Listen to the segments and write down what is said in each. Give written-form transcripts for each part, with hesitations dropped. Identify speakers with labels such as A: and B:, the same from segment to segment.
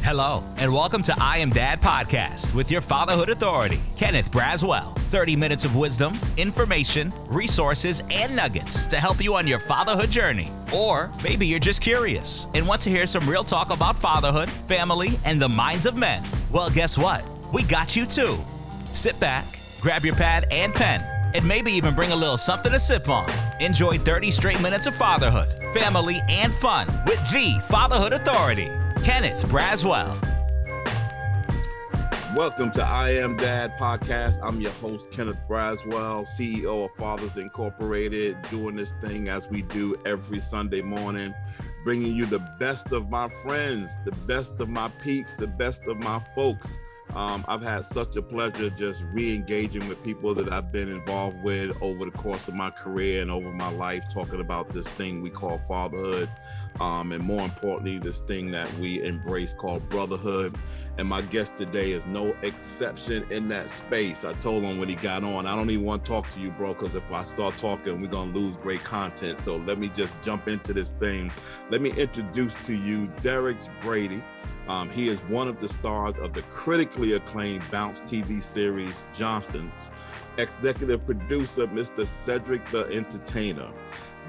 A: Hello, and welcome to I Am Dad Podcast with your fatherhood authority, Kenneth Braswell. 30 minutes of wisdom, information, resources, and nuggets to help you on your fatherhood journey. Or maybe you're just curious and want to hear some real talk about fatherhood, family, and the minds of men. Well, guess what? We got you too. Sit back, grab your pad and pen, and maybe even bring a little something to sip on. Enjoy 30 straight minutes of fatherhood, family, and fun with the Fatherhood Authority, Kenneth Braswell.
B: Welcome to I Am Dad Podcast. I'm your host, Kenneth Braswell, CEO of Fathers Incorporated, doing this thing as we do every Sunday morning, bringing you the best of my friends, the best of my peeps, the best of my folks. I've had such a pleasure just re-engaging with people that I've been involved with over the course of my career and over my life, talking about this thing we call fatherhood, and more importantly, this thing that we embrace called brotherhood. And my guest today is no exception in that space. I told him when he got on, I don't even want to talk to you, bro, because if I start talking, we're going to lose great content. So let me just jump into this thing. Let me introduce to you Derrex Brady. He is one of the stars of the critically acclaimed Bounce TV series, Johnson's. Executive producer, Mr. Cedric the Entertainer.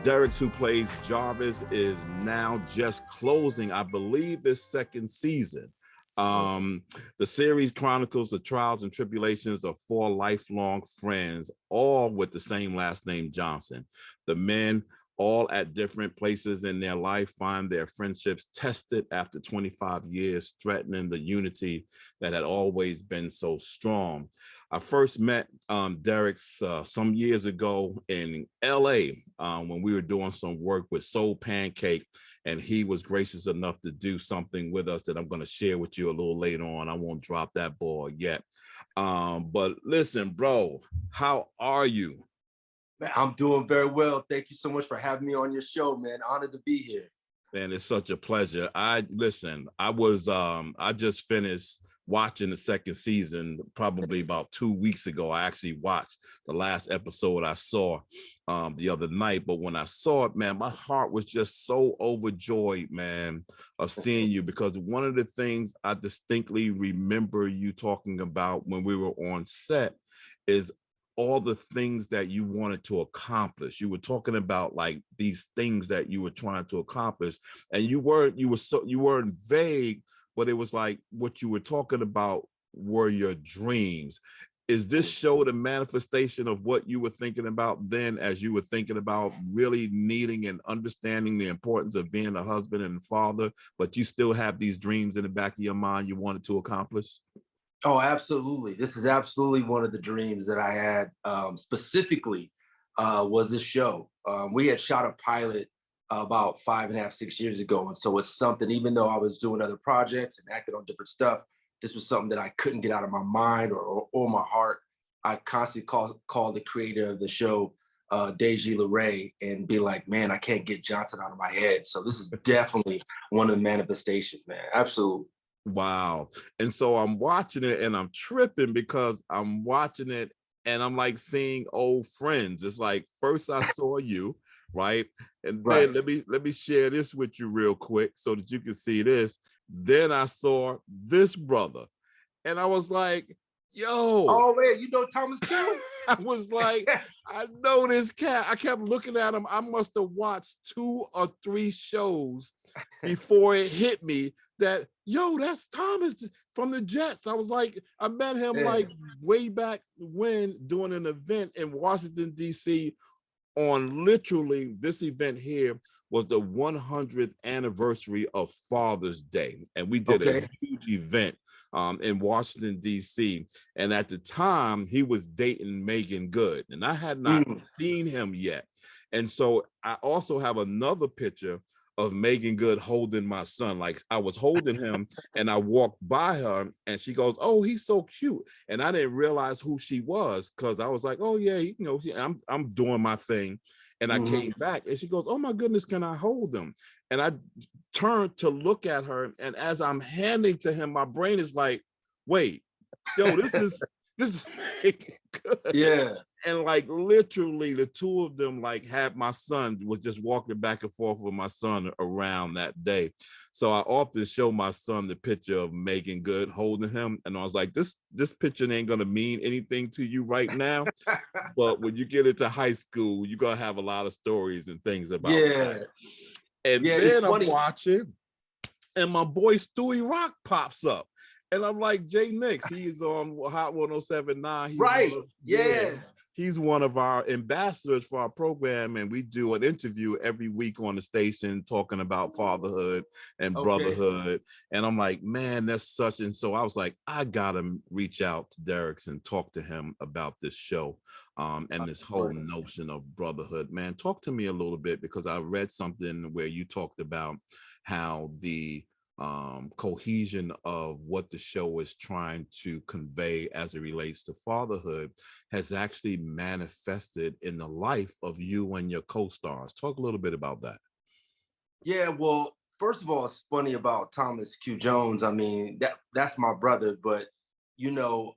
B: Derrex, who plays Jarvis, is now just closing, I believe, his second season. The series chronicles the trials and tribulations of four lifelong friends, all with the same last name, Johnson. The men, all at different places in their life, find their friendships tested after 25 years, threatening the unity that had always been so strong. I first met Derrex some years ago in LA when we were doing some work with Soul Pancake, and he was gracious enough to do something with us that I'm going to share with you a little later on. I won't drop that ball yet. But listen, bro, how are you?
C: Man, I'm doing very well. Thank you so much for having me on your show, man. Honored to be here.
B: Man, it's such a pleasure. I just finished watching the second season probably about 2 weeks ago. I actually watched the last episode I saw the other night. But when I saw it, man, my heart was just so overjoyed, man, of seeing you, because one of the things I distinctly remember you talking about when we were on set is all the things that you wanted to accomplish. You were talking about like these things that you were trying to accomplish, and you weren't vague, but it was like what you were talking about were your dreams. Is this show the manifestation of what you were thinking about then, as you were thinking about really needing and understanding the importance of being a husband and father, but you still have these dreams in the back of your mind you wanted to accomplish?
C: Oh, absolutely. This is absolutely one of the dreams that I had specifically was this show. We had shot a pilot about 5.5, 6 years ago. And so it's something, even though I was doing other projects and acting on different stuff, this was something that I couldn't get out of my mind or my heart. I constantly call the creator of the show, Deji LeRae, and be like, man, I can't get Johnson out of my head. So this is definitely one of the manifestations, man. Absolutely.
B: Wow. And so I'm watching it and I'm tripping, because I'm watching it and I'm like seeing old friends. It's like, first I saw you, right? And then let me share this with you real quick so that you can see this. Then I saw this brother and I was like, yo.
C: Oh man, you know Thomas Kelly?
B: I was like, I know this cat. I kept looking at him. I must have watched 2 or 3 shows before it hit me that, yo, that's Thomas from the Jets. I was like, I met him like way back when doing an event in Washington, D.C. on literally this event here was the 100th anniversary of Father's Day. And we did a huge event in Washington, D.C. And at the time, he was dating Megan Good. And I had not seen him yet. And so I also have another picture of Megan Good holding my son. Like, I was holding him and I walked by her and she goes, oh, he's so cute. And I didn't realize who she was, because I was like, oh yeah, you know, I'm doing my thing. And I came back and she goes, oh my goodness, can I hold him? And I turned to look at her. And as I'm handing to him, my brain is like, wait, yo, this is making good.
C: Yeah.
B: And like literally the two of them like had my son was just walking back and forth with my son around that day. So I often show my son the picture of Megan Good holding him. And I was like, this picture ain't gonna mean anything to you right now. But when you get into high school, you're gonna have a lot of stories and things about that. And then I'm watching, and my boy Stewie Rock pops up. And I'm like, Jay Nix, he's on Hot 107.9.
C: Right.
B: He's one of our ambassadors for our program, and we do an interview every week on the station talking about fatherhood and brotherhood. And I'm like, man, that's such. And so I was like, I gotta reach out to Derrex and talk to him about this show and this whole notion of brotherhood. Man, talk to me a little bit, because I read something where you talked about how the cohesion of what the show is trying to convey as it relates to fatherhood has actually manifested in the life of you and your co-stars. Talk a little bit about that.
C: Yeah, well, first of all, it's funny about Thomas Q. Jones. I mean, that's my brother, but you know,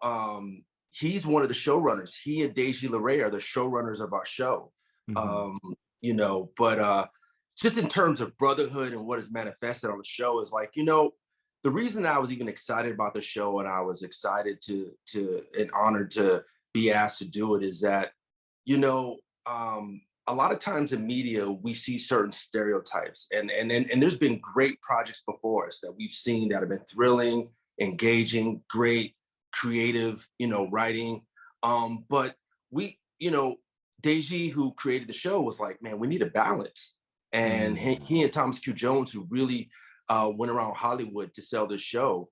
C: he's one of the showrunners. He and Deji LeRae are the showrunners of our show. You know, but just in terms of brotherhood and what is manifested on the show is like, you know, the reason I was even excited about the show and I was excited to and honored to be asked to do it is that, you know, a lot of times in media, we see certain stereotypes and there's been great projects before us that we've seen that have been thrilling, engaging, great, creative, you know, writing. But we, you know, Deji, who created the show, was like, man, we need a balance. And he and Thomas Q. Jones, who really went around Hollywood to sell this show,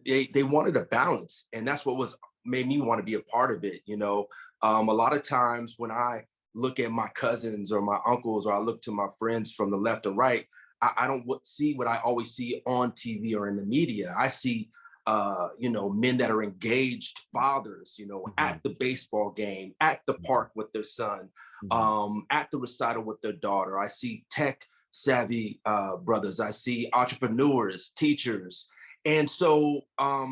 C: they wanted a balance. And that's what made me want to be a part of it. You know, a lot of times when I look at my cousins or my uncles, or I look to my friends from the left or right, I don't see what I always see on TV or in the media. I see you know, men that are engaged fathers, you know, at the baseball game, at the park with their son, at the recital with their daughter. I see tech savvy brothers. I see entrepreneurs, teachers. And so a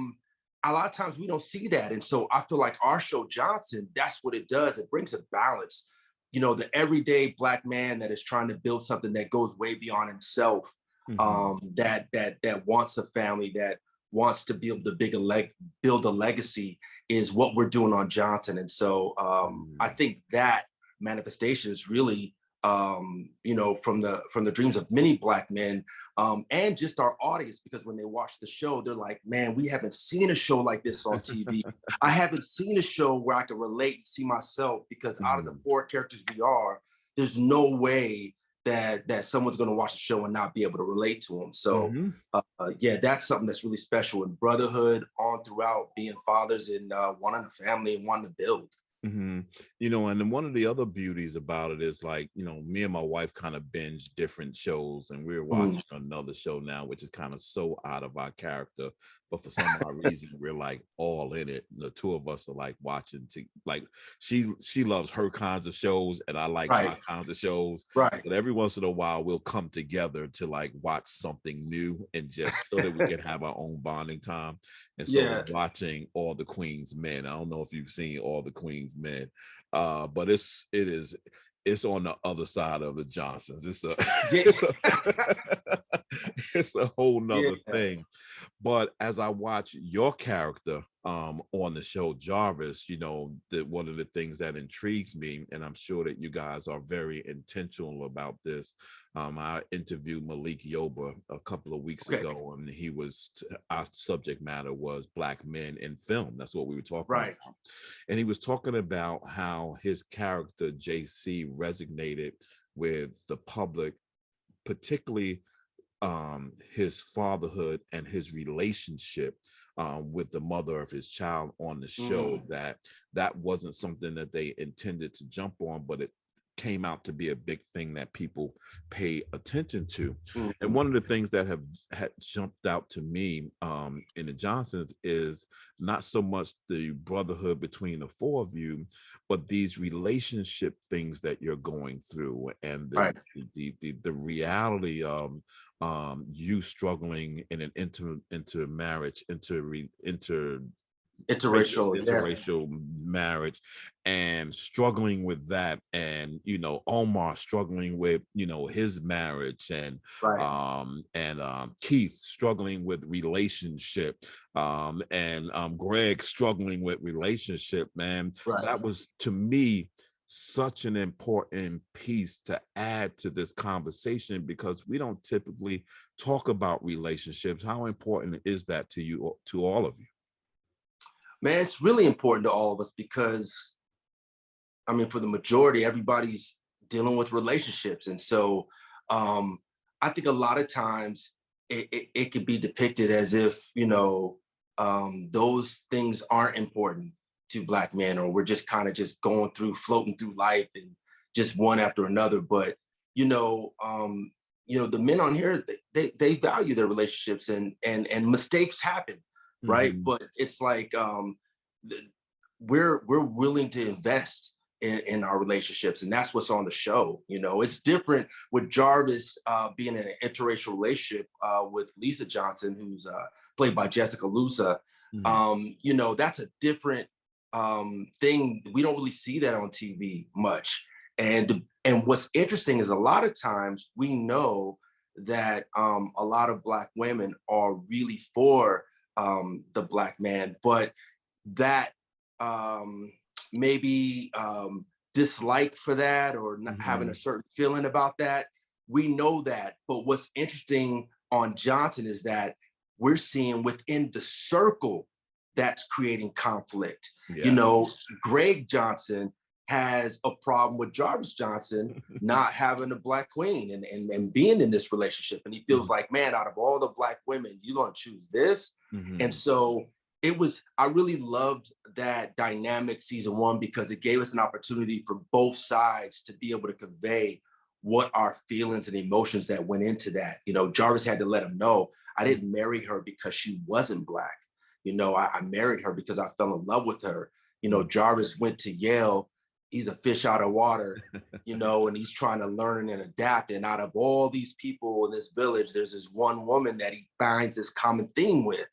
C: lot of times we don't see that. And so I feel like our show, Johnson, that's what it does. It brings a balance. You know, the everyday Black man that is trying to build something that goes way beyond himself, that wants a family, that wants to build a legacy, is what we're doing on Johnson. And so I think that manifestation is really you know, from the dreams of many Black men, and just our audience, because when they watch the show, they're like, man, we haven't seen a show like this on TV. I haven't seen a show where I can relate and see myself, because out of the 4 characters we are, there's no way that someone's going to watch the show and not be able to relate to them. So yeah, that's something that's really special in brotherhood, on throughout being fathers and wanting a family and wanting to build.
B: You know, and then one of the other beauties about it is, like, you know, me and my wife kind of binge different shows, and we're watching another show now, which is kind of so out of our character, but for some odd reason we're like all in it. The two of us are like watching like she loves her kinds of shows and I like my kinds of shows, but every once in a while we'll come together to like watch something new, and just so that we can have our own bonding time. And so we're watching All the Queen's Men. I don't know if you've seen All the Queen's Men, but it's on the other side of the Johnsons. It's a whole nother thing. But as I watch your character on the show, Jarvis, you know, one of the things that intrigues me, and I'm sure that you guys are very intentional about this. I interviewed Malik Yoba a couple of weeks ago, and our subject matter was Black men in film. That's what we were talking about. And he was talking about how his character JC resonated with the public, particularly his fatherhood and his relationship with the mother of his child on the show. That wasn't something that they intended to jump on, but it came out to be a big thing that people pay attention to. And one of the things that had jumped out to me in the Johnsons is not so much the brotherhood between the 4 of you, but these relationship things that you're going through, and the reality of you struggling in an intermarriage, interracial marriage, and struggling with that, and Omar struggling with his marriage, and Keith struggling with relationship, and Greg struggling with relationship. Man, that was, to me, such an important piece to add to this conversation, because we don't typically talk about relationships. How important is that to you, to all of you?
C: Man, it's really important to all of us, because I mean, for the majority, everybody's dealing with relationships. And so I think a lot of times it could be depicted as if, those things aren't important to Black men, or we're just kind of just floating through life and just one after another. But, the men on here, they value their relationships, and mistakes happen, right?
B: Mm-hmm.
C: But it's like, we're willing to invest in our relationships, and that's what's on the show. It's different with Jarvis being in an interracial relationship with Lisa Johnson, who's played by Jessica Lusa.
B: Mm-hmm.
C: That's a different thing. We don't really see that on TV much. And what's interesting is, a lot of times we know that a lot of Black women are really for the Black man, but that maybe dislike for that, or not having a certain feeling about that. We know that. But what's interesting on Johnson is that we're seeing within the circle that's creating conflict.
B: Yes.
C: Greg Johnson has a problem with Jarvis Johnson not having a Black queen and being in this relationship. And he feels like, man, out of all the Black women, you're going to choose this. And so I really loved that dynamic season one, because it gave us an opportunity for both sides to be able to convey what our feelings and emotions that went into that. Jarvis had to let him know, I didn't marry her because she wasn't Black. I married her because I fell in love with her. Jarvis went to Yale. He's a fish out of water, and he's trying to learn and adapt. And out of all these people in this village, there's this one woman that he finds this common theme with.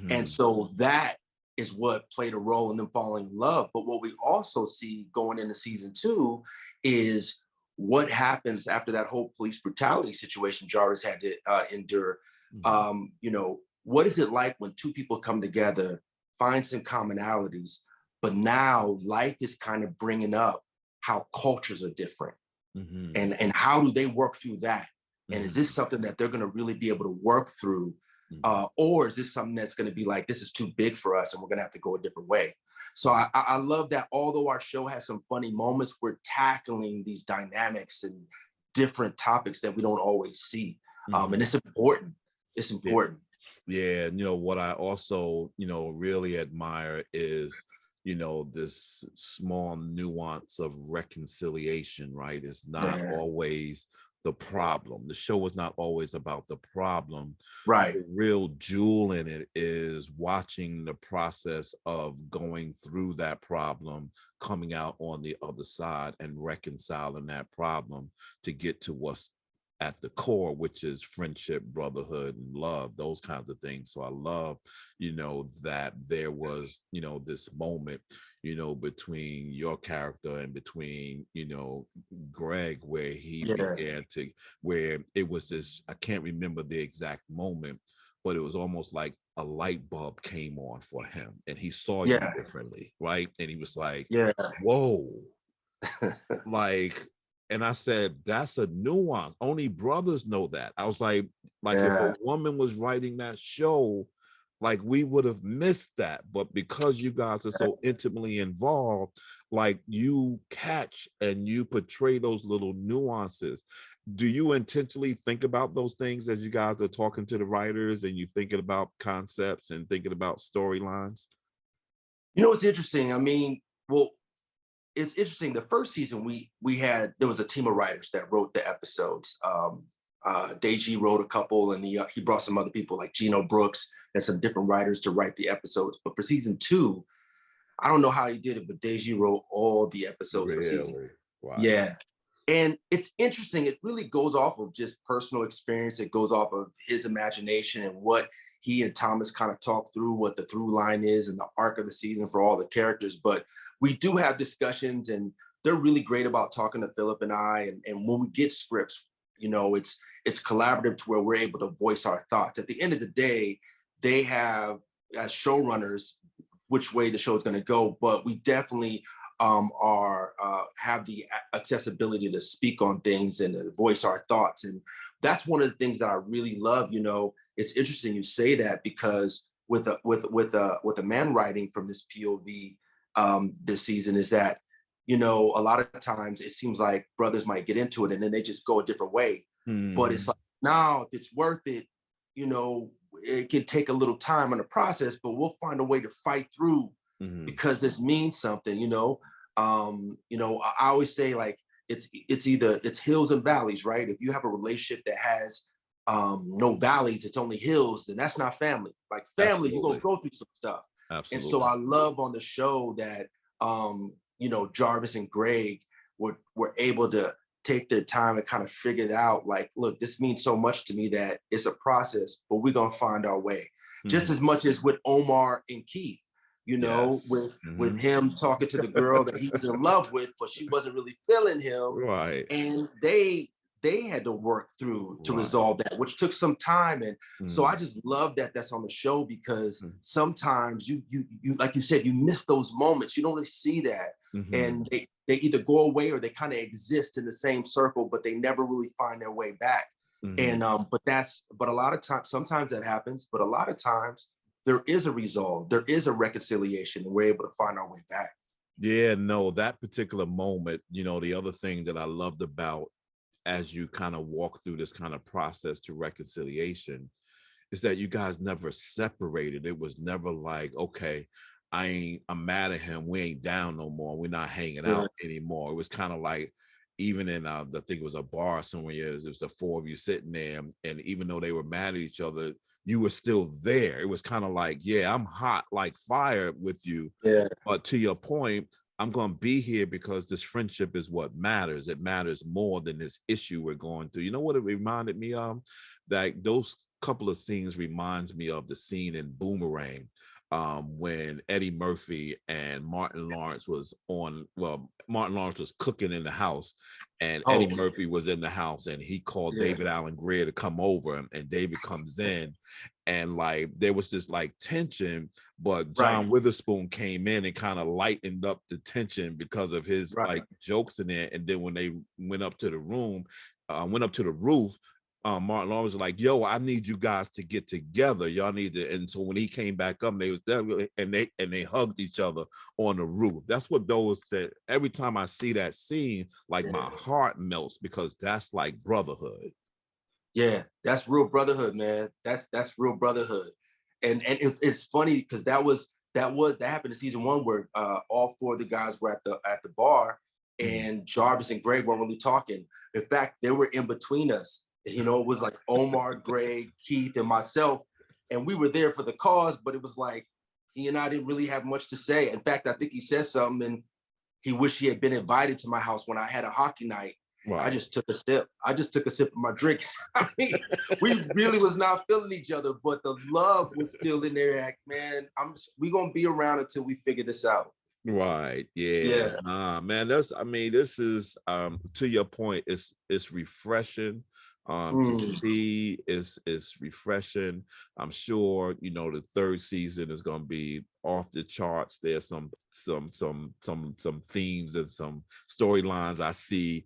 C: And so that is what played a role in them falling in love. But what we also see going into season two is what happens after that whole police brutality situation Jarvis had to endure. What is it like when two people come together, find some commonalities, but now life is kind of bringing up how cultures are different, and how do they work through that? And is this something that they're going to really be able to work through? Or is this something that's going to be like, this is too big for us and we're going to have to go a different way? So I love that although our show has some funny moments, we're tackling these dynamics and different topics that we don't always see. And it's important. It's important.
B: Yeah. What I also, really admire is, this small nuance of reconciliation, right? It's not always the problem. The show is not always about the problem.
C: Right.
B: The real jewel in it is watching the process of going through that problem, coming out on the other side and reconciling that problem to get to what's at the core, which is friendship, brotherhood, and love, those kinds of things. So I love, that there was, this moment, between your character and between, Greg, where he began to, where it was this, I can't remember the exact moment, but it was almost like a light bulb came on for him and he saw you differently, right? And he was like, whoa, like, and I said, that's a nuance. Only brothers know that. I was like if a woman was writing that show, like we would have missed that. But because you guys are so intimately involved, like you catch and you portray those little nuances. Do you intentionally think about those things as you guys are talking to the writers and you thinking about concepts and thinking about storylines?
C: It's interesting. I mean, well, it's interesting. The first season there was a team of writers that wrote the episodes. Deji wrote a couple, and he brought some other people like Gino Brooks and some different writers to write the episodes. But for season two, I don't know how he did it, but Deji wrote all the episodes for season.
B: Wow.
C: Yeah. And it's interesting. It really goes off of just personal experience. It goes off of his imagination and what he and Thomas kind of talk through what the through line is and the arc of the season for all the characters. But we do have discussions, and they're really great about talking to Philip and I. And when we get scripts, it's collaborative to where we're able to voice our thoughts. At the end of the day, they have, as showrunners, which way the show is going to go, but we definitely have the accessibility to speak on things and to voice our thoughts. And that's one of the things that I really love. It's interesting you say that, because with a man writing from this POV this season, is that a lot of times it seems like brothers might get into it and then they just go a different way. But it's like, now if it's worth it, it can take a little time on the process, but we'll find a way to fight through because this means something. I always say, like, it's hills and valleys, right? If you have a relationship that has no valleys, it's only hills, then that's not family. Like family, you're gonna go through some stuff. Absolutely. And so I love on the show that Jarvis and Greg were able to take their time and kind of figure it out. Like, look, this means so much to me that it's a process, but we're gonna find our way. Just as much as with Omar and Keith, with him talking to the girl that he was in love with, but she wasn't really feeling him.
B: Right.
C: And they had to work through to resolve that, which took some time. And so I just love that that's on the show, because sometimes you like you said, you miss those moments. You don't really see that. And they either go away or they kind of exist in the same circle, but they never really find their way back. And but a lot of times, sometimes that happens, but a lot of times there is a resolve, there is a reconciliation, and we're able to find our way back.
B: Yeah, no, that particular moment, the other thing that I loved about, as you kind of walk through this kind of process to reconciliation, is that you guys never separated. It was never like, okay, I'm mad at him, we ain't down no more, we're not hanging out anymore. It was kind of like, even in I think it was a bar somewhere, it was the four of you sitting there, and even though they were mad at each other, you were still there. It was kind of like, yeah, I'm hot like fire with you, but to your point, I'm going to be here because this friendship is what matters. It matters more than this issue we're going through. You know what it reminded me of? That those couple of scenes reminds me of the scene in Boomerang, when Eddie Murphy and Martin Lawrence was cooking in the house, and Eddie Murphy was in the house, and he called David Allen Greer to come over, and David comes in, and like there was this like tension, but John Witherspoon came in and kind of lightened up the tension because of his like jokes in there. And then when they went up to the roof, Martin Lawrence was like, yo, I need you guys to get together. Y'all need to. And so when he came back up, they was there, and they hugged each other on the roof. That's what those said. Every time I see that scene, like my heart melts, because that's like brotherhood.
C: Yeah, that's real brotherhood, man. That's real brotherhood. And it's funny because that happened in season 1, where all four of the guys were at the bar, and Jarvis and Greg weren't really talking. In fact, they were in between us. It was like Omar, Greg, Keith, and myself, and we were there for the cause, but it was like he and I didn't really have much to say. In fact, I think he said something, and he wished he had been invited to my house when I had a hockey night. Right. I just took a sip of my drink. I mean, we really was not feeling each other, but the love was still in there. Like, man, we gonna be around until we figure this out.
B: Right. Yeah. Man, this is to your point, it's refreshing. To see is refreshing. I'm sure the third season is going to be off the charts. There's some themes and some storylines I see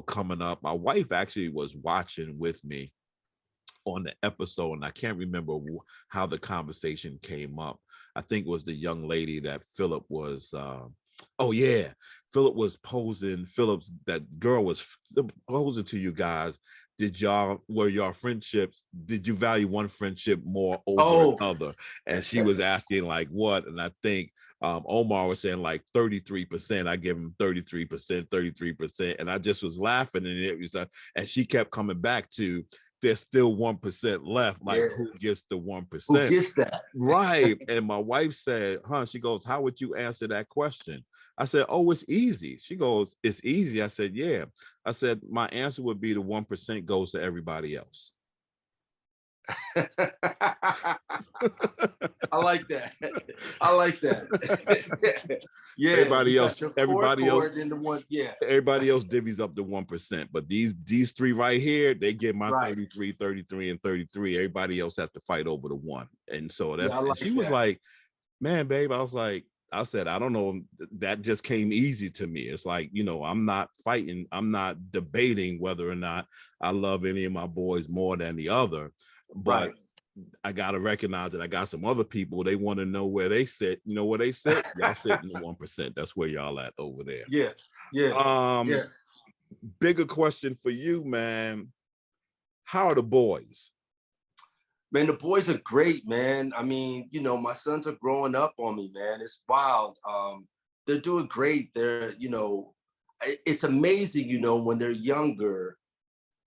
B: coming up. My wife actually was watching with me on the episode, and I can't remember how the conversation came up. I think it was the young lady that Philip was Philip was posing. That girl was posing to you guys. Were your friendships, did you value one friendship more over another? And she was asking like what? And I think Omar was saying like 33%. I give him 33%. And I just was laughing, and it was and she kept coming back to, there's still 1% left. Like, who gets the 1%?
C: Who gets that?
B: Right. And my wife said, she goes, how would you answer that question? I said, oh, it's easy. She goes, it's easy. I said, yeah. I said, my answer would be the 1% goes to everybody else.
C: I like that. I like that. Yeah.
B: Everybody else,
C: Yeah.
B: everybody else divvies up the 1%. But these three right here, they get my 33, 33, and 33. Everybody else has to fight over the one. And so that's,
C: like
B: she was like, man, babe, I said, I don't know. That just came easy to me. It's like, you know, I'm not fighting. I'm not debating whether or not I love any of my boys more than the other. But I got to recognize that I got some other people. They want to know where they sit. You know where they sit? Y'all sit in the 1%. That's where y'all at over there.
C: Yeah.
B: Bigger question for you, man. How are the boys?
C: Man, the boys are great, man. I mean, you know, my sons are growing up on me, man. It's wild. They're doing great. They're, you know, it's amazing, you know, when they're younger,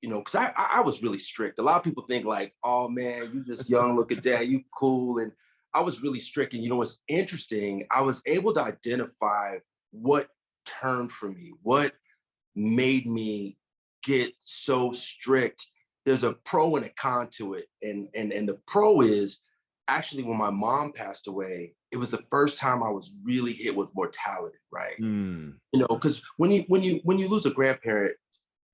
C: you know, because I was really strict. A lot of people think like, oh man, you just young, look at dad, you cool. And I was really strict. And you know, what's interesting, I was able to identify what turned for me, what made me get so strict. There's a pro and a con to it. And the pro is actually when my mom passed away, it was the first time I was really hit with mortality, right? You know, because when you lose a grandparent,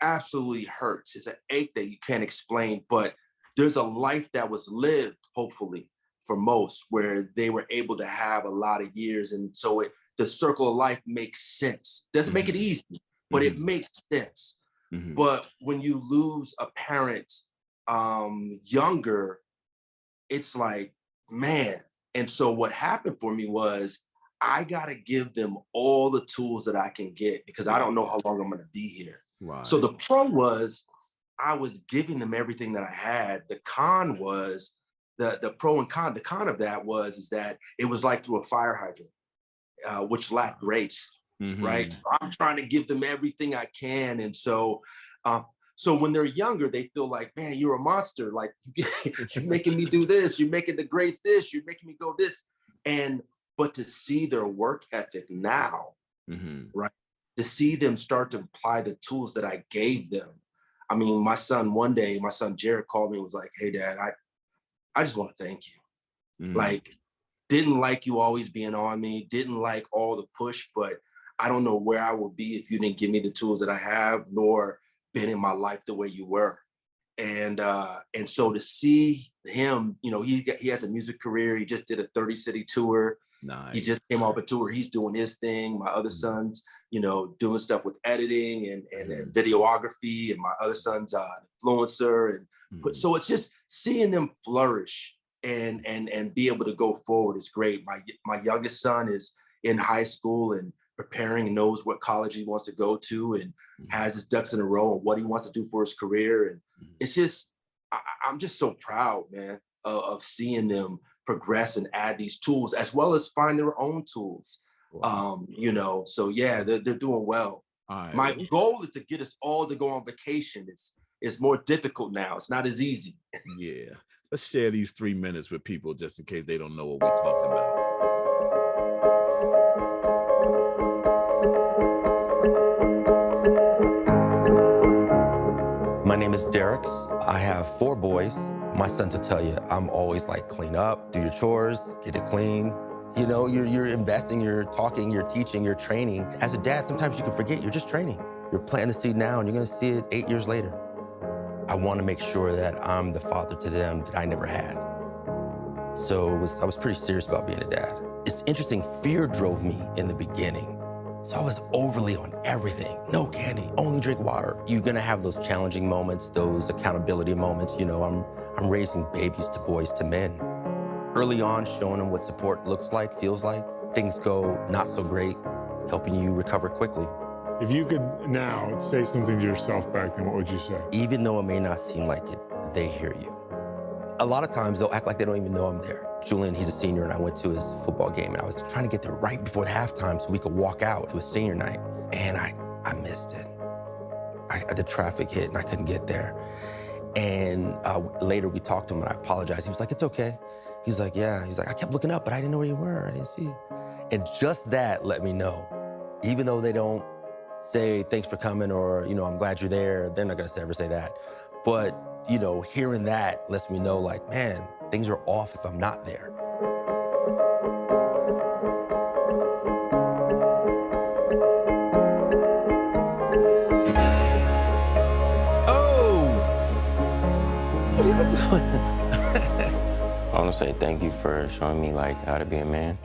C: absolutely hurts. It's an ache that you can't explain, but there's a life that was lived, hopefully, for most, where they were able to have a lot of years. And so the circle of life makes sense. Doesn't make it easy, but it makes sense. But when you lose a parent younger, it's like, man. And so what happened for me was I got to give them all the tools that I can get because I don't know how long I'm going to be here.
B: Right.
C: So the pro was I was giving them everything that I had. The con was the pro and con. The con of that is that it was like through a fire hydrant, which lacked grace, right? So I'm trying to give them everything I can. And so when they're younger, they feel like, man, you're a monster. Like you're making me do this. You're making the grades this. You're making me go this. But to see their work ethic now, right? To see them start to apply the tools that I gave them. I mean, my son Jared called me and was like, hey, Dad, I just want to thank you. Like, didn't like you always being on me, didn't like all the push, but I don't know where I would be if you didn't give me the tools that I have, nor been in my life the way you were. And so to see him, you know, he has a music career. He just did a 30-city tour. Nice. He just came off a tour. He's doing his thing. My other son's, you know, doing stuff with editing and videography. And my other son's an influencer. So it's just seeing them flourish and be able to go forward is great. My youngest son is in high school and preparing and knows what college he wants to go to and has his ducks in a row and what he wants to do for his career. And it's just, I'm just so proud, man, of seeing them progress and add these tools as well as find their own tools. Wow. You know, so yeah, they're doing well. Right. My goal is to get us all to go on vacation. It's more difficult now. It's not as easy.
B: Yeah. Let's share these 3 minutes with people just in case they don't know what we're talking about.
D: My name is Derrex. I have 4 boys. My sons will tell you, I'm always like, clean up, do your chores, get it clean. You know, you're investing, you're talking, you're teaching, you're training. As a dad, sometimes you can forget you're just training. You're planting the seed now and you're gonna see it 8 years later. I wanna make sure that I'm the father to them that I never had. So I was pretty serious about being a dad. It's interesting, fear drove me in the beginning. So I was overly on everything. No candy, only drink water. You're gonna have those challenging moments, those accountability moments. You know, I'm raising babies to boys to men. Early on, showing them what support looks like, feels like. Things go not so great, helping you recover quickly.
E: If you could now say something to yourself back then, what would you say?
D: Even though it may not seem like it, they hear you. A lot of times they'll act like they don't even know I'm there. Julian, he's a senior, and I went to his football game, and I was trying to get there right before halftime so we could walk out. It was senior night, and I missed it. The traffic hit, and I couldn't get there. And later we talked to him, and I apologized. He was like, it's okay. He's like, yeah. He's like, I kept looking up, but I didn't know where you were. I didn't see you. And just that let me know, even though they don't say thanks for coming or, you know, I'm glad you're there, they're not gonna ever say that. But you know, hearing that lets me know, like, man, things are off if I'm not there. Oh! What are y'all doing?
F: I want to say thank you for showing me like how to be a man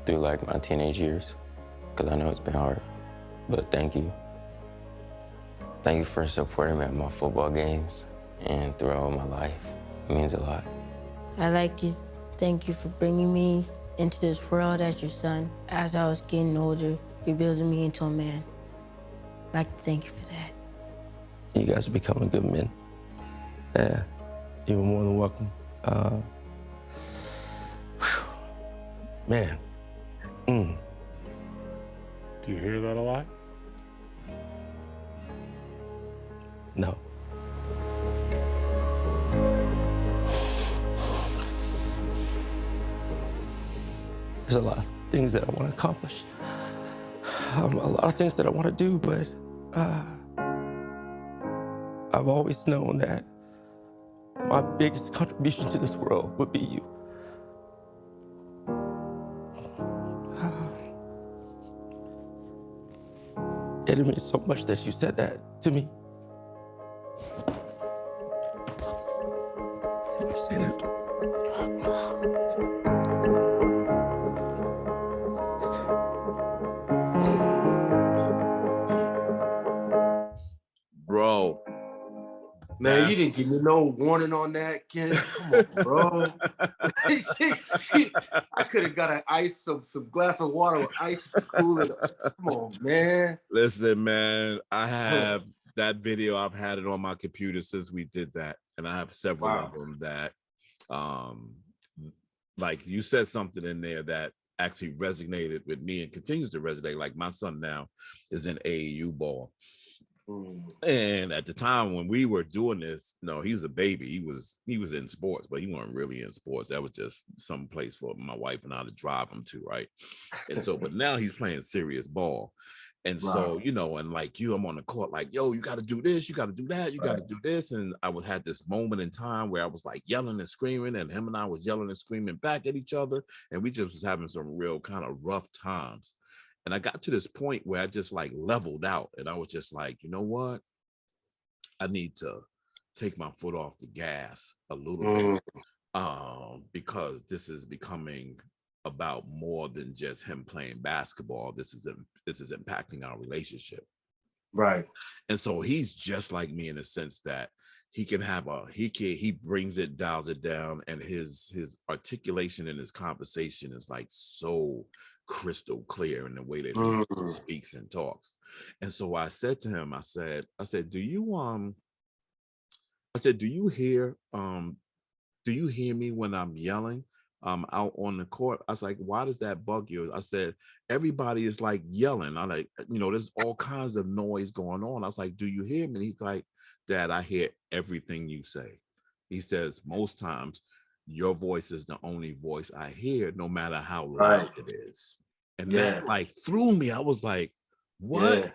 F: through like my teenage years, because I know it's been hard, but thank you. Thank you for supporting me at my football games and throughout my life. It means a lot.
G: I'd like to thank you for bringing me into this world as your son. As I was getting older, you're building me into a man. I'd like to thank you for that.
F: You guys are becoming good men. Yeah, you're more than welcome.
D: Man.
E: Do you hear that a lot?
D: No. There's a lot of things that I want to accomplish. A lot of things that I want to do, but I've always known that my biggest contribution to this world would be you. It means so much that you said that to me. Say that.
B: Bro.
C: Man, you didn't give me no warning on that, Ken. Come on, bro. I could have got some glass of water with ice to cool it. Come on, man.
B: Listen, man, I have that video. I've had it on my computer since we did that, and I have several of them that, like you said something in there that actually resonated with me and continues to resonate. Like my son now is in AAU ball. And at the time when we were doing this, no, he was a baby. He was in sports, but he wasn't really in sports. That was just some place for my wife and I to drive him to, right? And so, but now he's playing serious ball. And so, you know, and like you, I'm on the court, like, yo, you got to do this, you got to do that, you got to do this. And I would have this moment in time where I was like yelling and screaming, and him and I was yelling and screaming back at each other. And we just was having some real kind of rough times. And I got to this point where I just like leveled out, and I was just like, you know what? I need to take my foot off the gas a little bit, because this is becoming about more than just him playing basketball. This is impacting our relationship.
C: Right.
B: And so he's just like me in the sense that he can have he brings it, dials it down, and his articulation in his conversation is like so crystal clear in the way that he speaks and talks. And so I said to him, I said, do you hear me when I'm yelling out on the court? I was like, why does that bug you? I said, everybody is like yelling. I like, you know, there's all kinds of noise going on. I was like, do you hear me? And he's like, Dad, I hear everything you say. He says, most times your voice is the only voice I hear, no matter how loud it is. And that like threw me. I was like, what? Yeah.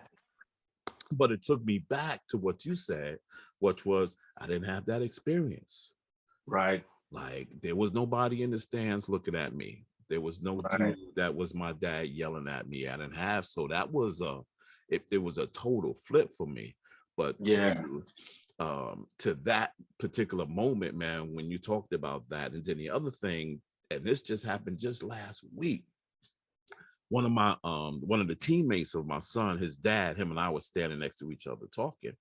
B: But it took me back to what you said, which was I didn't have that experience.
C: Right.
B: Like there was nobody in the stands looking at me. There was no dude that was my dad yelling at me. I didn't have. So that was it was a total flip for me. But to that particular moment, man, when you talked about that, and then the other thing, and this just happened just last week. One of the teammates of my son, his dad, him and I were standing next to each other talking.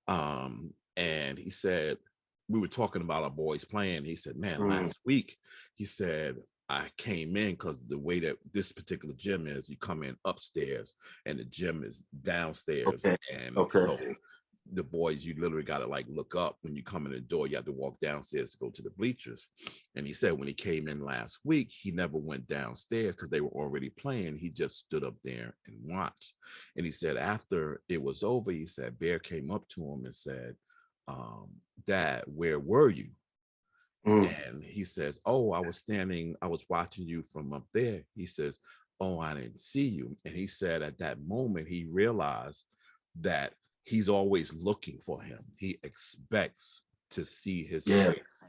B: And he said, we were talking about our boys playing. He said, man, last week, he said, I came in because the way that this particular gym is, you come in upstairs and the gym is downstairs. And so the boys, you literally got to like look up when you come in the door. You have to walk downstairs to go to the bleachers. And he said when he came in last week, he never went downstairs because they were already playing. He just stood up there and watched. And he said after it was over, he said Bear came up to him and said, Dad, where were you? And he says, oh, I was watching you from up there. He says, oh, I didn't see you. And he said at that moment, he realized that he's always looking for him. He expects to see his
C: Yeah.
B: face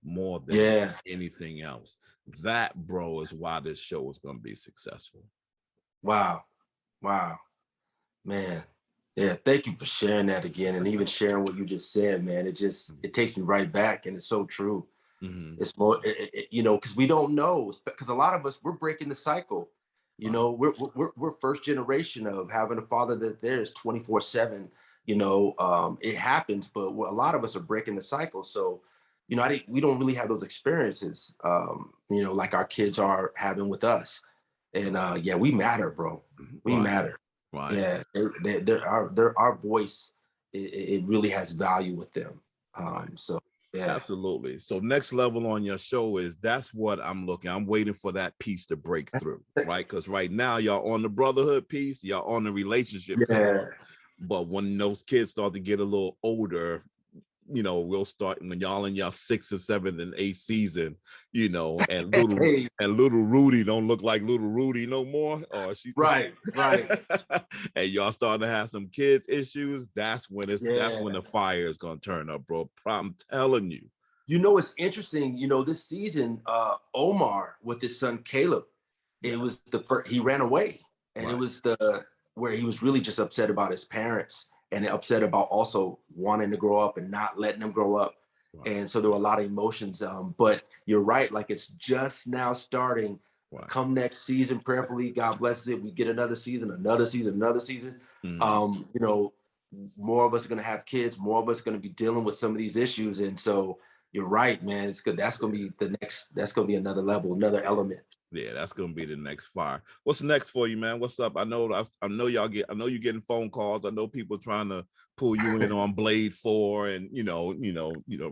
B: more than
C: Yeah.
B: anything else. That, bro, is why this show is going to be successful.
C: Wow. Wow. Man. Yeah. Thank you for sharing that again, and even sharing what you just said, man. It takes me right back, and it's so true.
B: Mm-hmm.
C: It's more, you know, because we don't know, because a lot of us, we're breaking the cycle. You know, we're first generation of having a father that there's 24/7. You know, it happens, but a lot of us are breaking the cycle. So, you know, we don't really have those experiences, you know, like our kids are having with us. And yeah, we matter, bro. We
B: Right.
C: matter.
B: Right.
C: Yeah, our voice, it really has value with them. So yeah.
B: Absolutely. So next level on your show is, that's what I'm waiting for that piece to break through, right? Because right now y'all on the brotherhood piece, y'all on the relationship piece. But when those kids start to get a little older, you know, we'll start when y'all in your 6th and 7th and 8th season, you know, and little Rudy don't look like little Rudy no more. Or she
C: Right.
B: and y'all starting to have some kids issues. That's when that's when the fire is gonna turn up, bro. I'm telling you.
C: You know, it's interesting, you know, this season, Omar with his son Caleb, it was the first, he ran away. And it was where he was really just upset about his parents, and upset about also wanting to grow up and not letting them grow up. And so there were a lot of emotions. But you're right, like it's just now starting. Come next season, prayerfully, God blesses it, we get another season. You know, more of us are going to have kids, more of us are going to be dealing with some of these issues. And so you're right, man. It's good. That's going to be that's going to be another level, another element.
B: Yeah, that's gonna be the next fire. What's next for you, man? What's up? I know you're getting phone calls. I know people trying to pull you in on Blade 4 and you know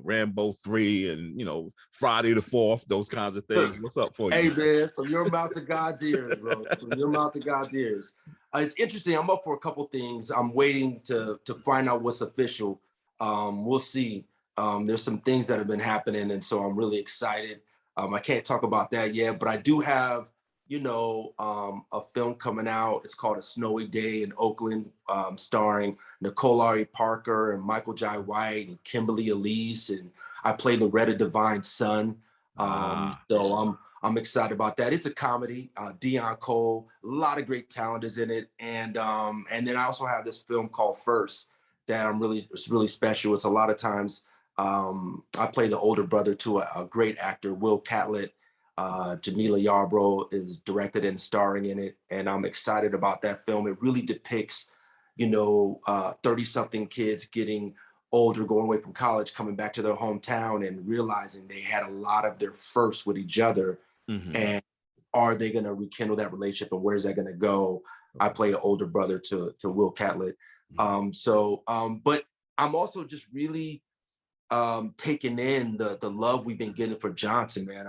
B: Rambo 3 and you know Friday the 4th, those kinds of things. What's up for you?
C: Hey, man, from your mouth to God's ears, bro. From your mouth to God's ears. It's interesting. I'm up for a couple things. I'm waiting to find out what's official. We'll see. There's some things that have been happening, and so I'm really excited. I can't talk about that yet, but I do have, you know, a film coming out. It's called A Snowy Day in Oakland, starring Nicole Ari Parker and Michael Jai White and Kimberly Elise, and I play Loretta Devine's son. So I'm excited about that. It's a comedy. Dion Cole, a lot of great talent is in it, and then I also have this film called First that it's really special. It's a lot of times. I play the older brother to a great actor, Will Catlett. Jamila Yarbrough is directed and starring in it, and I'm excited about that film. It really depicts, you know, 30-something kids getting older, going away from college, coming back to their hometown and realizing they had a lot of their firsts with each other. And are they going to rekindle that relationship, and where's that going to go? I play an older brother to Will Catlett. But I'm also just really taking in the love we've been getting for Johnson, man.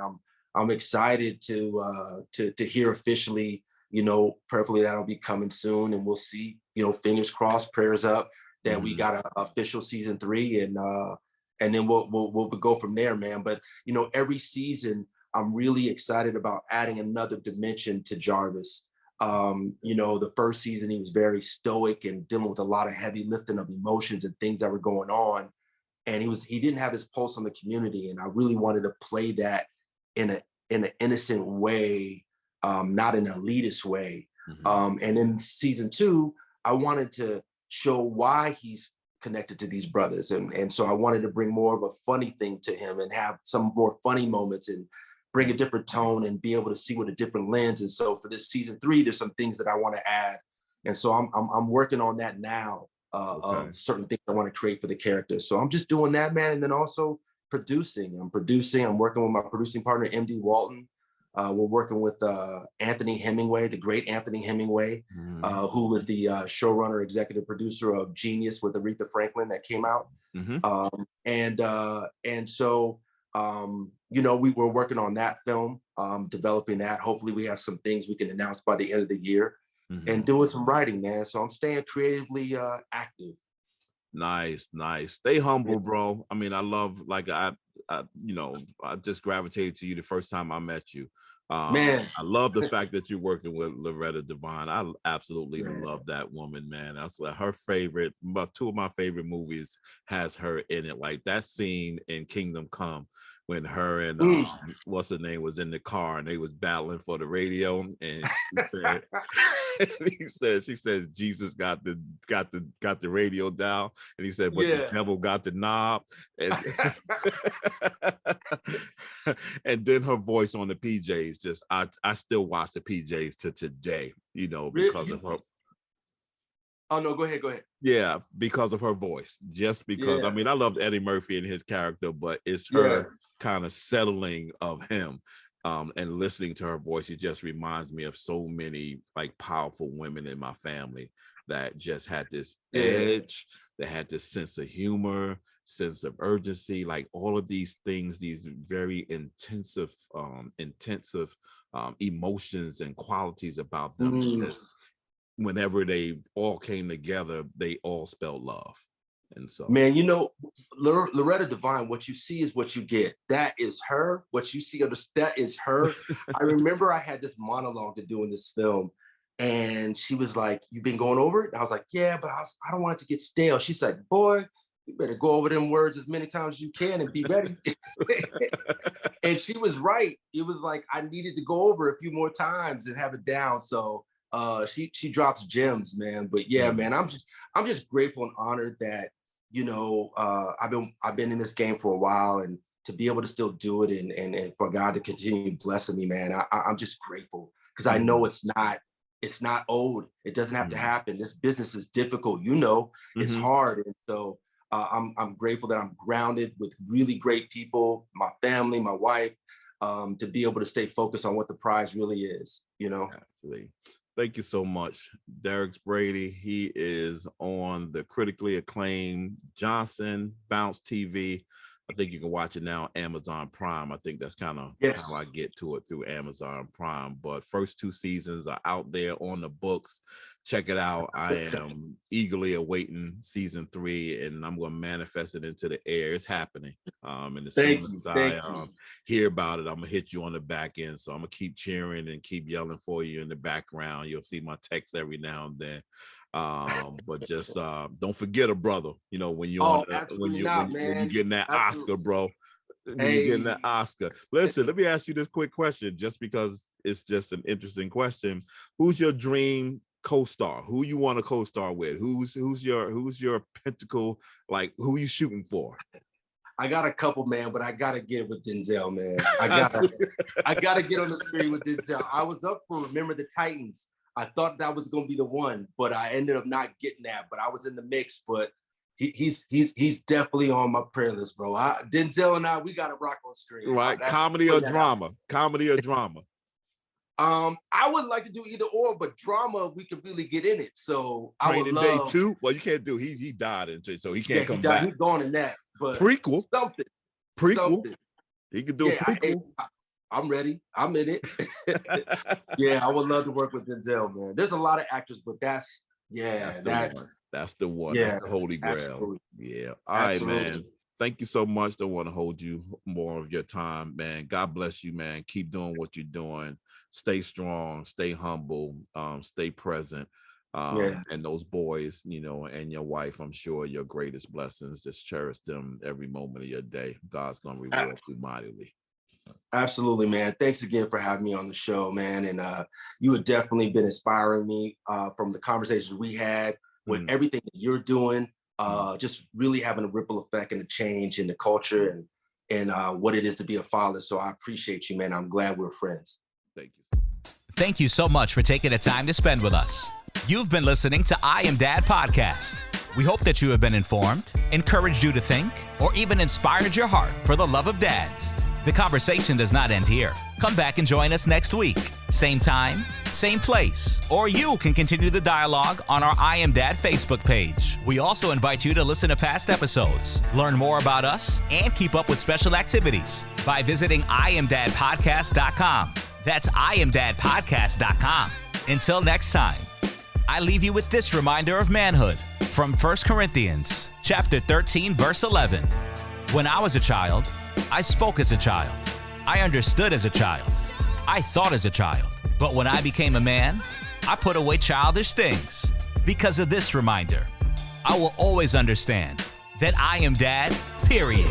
C: I'm excited to hear officially, you know, prayerfully that'll be coming soon, and we'll see, you know, fingers crossed, prayers up that we got a official season 3, and then we'll go from there, man. But you know, every season I'm really excited about adding another dimension to Jarvis. You know, the first season he was very stoic and dealing with a lot of heavy lifting of emotions and things that were going on. And he didn't have his pulse on the community, and I really wanted to play that in an innocent way, not an elitist way. And in season 2, I wanted to show why he's connected to these brothers, and so I wanted to bring more of a funny thing to him and have some more funny moments and bring a different tone and be able to see with a different lens. And so for this season 3, there's some things that I want to add, and so I'm working on that now. Of certain things I want to create for the character. So I'm just doing that, man. And then also producing. I'm working with my producing partner, MD Walton. We're working with Anthony Hemingway, the great Anthony Hemingway, who was the showrunner, executive producer of Genius with Aretha Franklin that came out. And so, you know, we're working on that film, developing that. Hopefully we have some things we can announce by the end of the year. And doing some writing, man. So I'm staying creatively active.
B: Nice. Stay humble, bro. I mean, I love, like, I just gravitated to you the first time I met you.
C: Man,
B: I love the fact that you're working with Loretta Devine. I absolutely love that woman, man. That's like her favorite. Two of my favorite movies has her in it. Like that scene in Kingdom Come when her and what's her name was in the car and they was battling for the radio, and she said Jesus got the radio dial, and he said, but the devil got the knob, and, and then her voice on the PJs. Just I still watch the PJs to today, because of her.
C: Oh no, go ahead.
B: Yeah, because of her voice. Just because I mean, I loved Eddie Murphy and his character, but it's her kind of settling of him. And listening to her voice, it just reminds me of so many like powerful women in my family that just had this edge, that had this sense of humor, sense of urgency, like all of these things, these very intensive emotions and qualities about them. Just whenever they all came together, they all spelled love. And so,
C: man, Loretta Devine, what you see is what you get. That is her. What you see, that is her. I remember I had this monologue to do in this film, and she was like, "You've been going over it?" And I was like, "Yeah, but I don't want it to get stale." She said, "Boy, you better go over them words as many times as you can and be ready." And she was right. It was like I needed to go over a few more times and have it down. So she drops gems, man. But yeah, man, I'm just grateful and honored that I've been in this game for a while, and to be able to still do it and for God to continue blessing me, man. I'm just grateful because I know it's not old. It doesn't have to happen. This business is difficult, it's hard, and so I'm grateful that I'm grounded with really great people, my family, my wife, to be able to stay focused on what the prize really is.
B: Absolutely. Thank you so much, Derrex Brady. He is on the critically acclaimed Johnson Bounce TV. I think you can watch it now on Amazon Prime. I think that's kind of how I get to it, through Amazon Prime. But first 2 seasons are out there on the books. Check it out. I am eagerly awaiting season 3, and I'm going to manifest it into the air. It's happening. And as soon as I hear about it, I'm going to hit you on the back end. So I'm going to keep cheering and keep yelling for you in the background. You'll see my text every now and then. But just don't forget a brother, when you're when you're getting that Oscar, bro. When you're getting that Oscar. Listen, let me ask you this quick question, just because it's just an interesting question. Who's your dream co-star? Who you want to co-star with? Who's your pentacle? Like, who you shooting for?
C: I got a couple, man, but I gotta get it with Denzel, man. I gotta get on the screen with Denzel. I was up for Remember the Titans. I thought that was gonna be the one, but I ended up not getting that. But I was in the mix. But he's definitely on my prayer list, bro. Denzel and we gotta rock on screen.
B: Right? Comedy or drama? Comedy or drama?
C: I would like to do either or, but drama we could really get in it. So I would love.
B: Day 2. Well, you can't do. He died in it, so he can't come back.
C: He's gone in that. But
B: prequel.
C: Something.
B: He could do a prequel.
C: I'm ready. I'm in it. Yeah, I would love to work with Denzel, man. There's a lot of actors, but that's the one.
B: Yeah, that's the holy grail.
C: Absolutely.
B: Yeah. All right, man. Thank you so much. Don't want to hold you more of your time, man. God bless you, man. Keep doing what you're doing. Stay strong, stay humble, stay present. And those boys, and your wife, I'm sure your greatest blessings. Just cherish them every moment of your day. God's going to reward you mightily.
C: Absolutely, man. Thanks again for having me on the show, man. And you have definitely been inspiring me from the conversations we had with everything that you're doing, just really having a ripple effect and a change in the culture and what it is to be a father. So I appreciate you, man. I'm glad we're friends.
B: Thank you.
A: Thank you so much for taking the time to spend with us. You've been listening to I Am Dad Podcast. We hope that you have been informed, encouraged you to think, or even inspired your heart for the love of dads. The conversation does not end here. Come back and join us next week. Same time, same place. Or you can continue the dialogue on our I Am Dad Facebook page. We also invite you to listen to past episodes, learn more about us, and keep up with special activities by visiting IamDadPodcast.com. That's IamDadPodcast.com. Until next time, I leave you with this reminder of manhood from 1 Corinthians chapter 13, verse 11. When I was a child, I spoke as a child. I understood as a child. I thought as a child, but when I became a man, I put away childish things. Because of this reminder, I will always understand that I am dad, period.